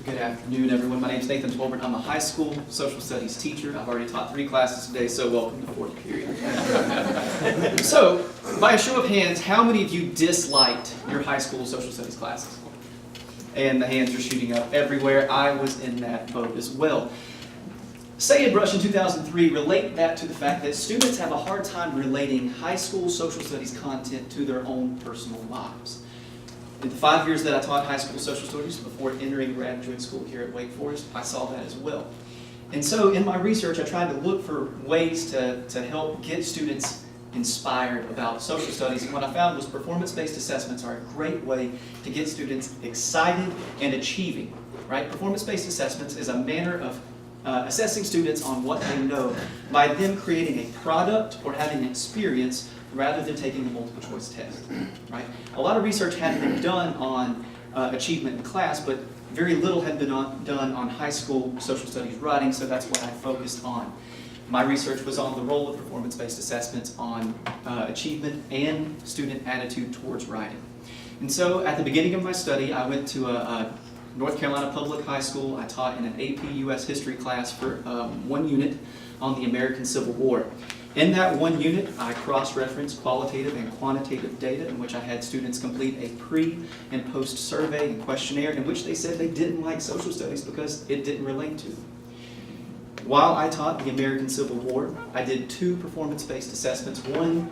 Good afternoon, everyone. My name is Nathan Tulbert. I'm a high school social studies teacher. I've already taught 3 classes today, so welcome to fourth period. So, by a show of hands, how many of you disliked your high school social studies classes? And the hands are shooting up everywhere. I was in that boat as well. Say in Brush in 2003, relate that to the fact that students have a hard time relating high school social studies content to their own personal lives. In the 5 years that I taught high school social studies before entering graduate school here at Wake Forest, I saw that as well. And so in my research, I tried to look for ways to help get students inspired about social studies. And what I found was performance-based assessments are a great way to get students excited and achieving. Right? Performance-based assessments is a manner of assessing students on what they know by them creating a product or having an experience rather than taking a multiple choice test. Right? A lot of research had been done on achievement in class, but very little had been done on high school social studies writing, so that's what I focused on. My research was on the role of performance-based assessments on achievement and student attitude towards writing. And so at the beginning of my study, I went to a North Carolina public high school. I taught in an AP US history class for 1 unit on the American Civil War. In that 1 unit, I cross-referenced qualitative and quantitative data in which I had students complete a pre- and post-survey and questionnaire in which they said they didn't like social studies because it didn't relate to them. While I taught the American Civil War, I did 2 performance-based assessments, one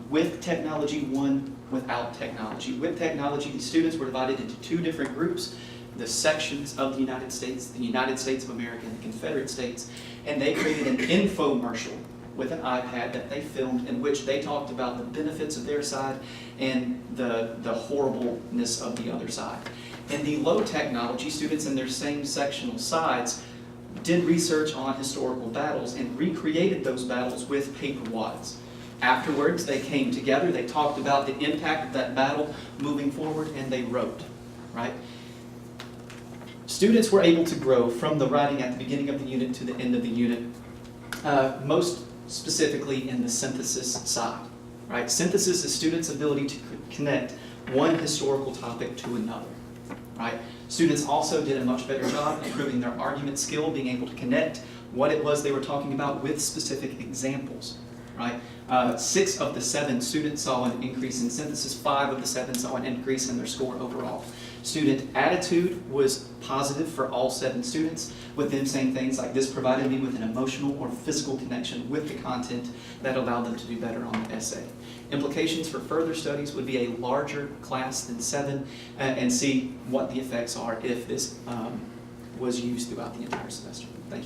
with technology, one without technology. With technology, the students were divided into 2 different groups, the sections of the United States of America, and the Confederate States, and they created an infomercial with an iPad that they filmed in which they talked about the benefits of their side and the horribleness of the other side. And the low technology students in their same sectional sides did research on historical battles and recreated those battles with paper wads. Afterwards, they came together, they talked about the impact of that battle moving forward, and they wrote, right? Students were able to grow from the writing at the beginning of the unit to the end of the unit, most specifically in the synthesis side, right? Synthesis is students' ability to connect one historical topic to another, right? Students also did a much better job improving their argument skill, being able to connect what it was they were talking about with specific examples, right? 6 of the 7 students saw an increase in synthesis, 5 of the 7 saw an increase in their score overall. Student attitude was positive for all 7 students, with them saying things like, this provided me with an emotional or physical connection with the content that allowed them to do better on the essay. Implications for further studies would be a larger class than 7 and see what the effects are if this was used throughout the entire semester. Thank you.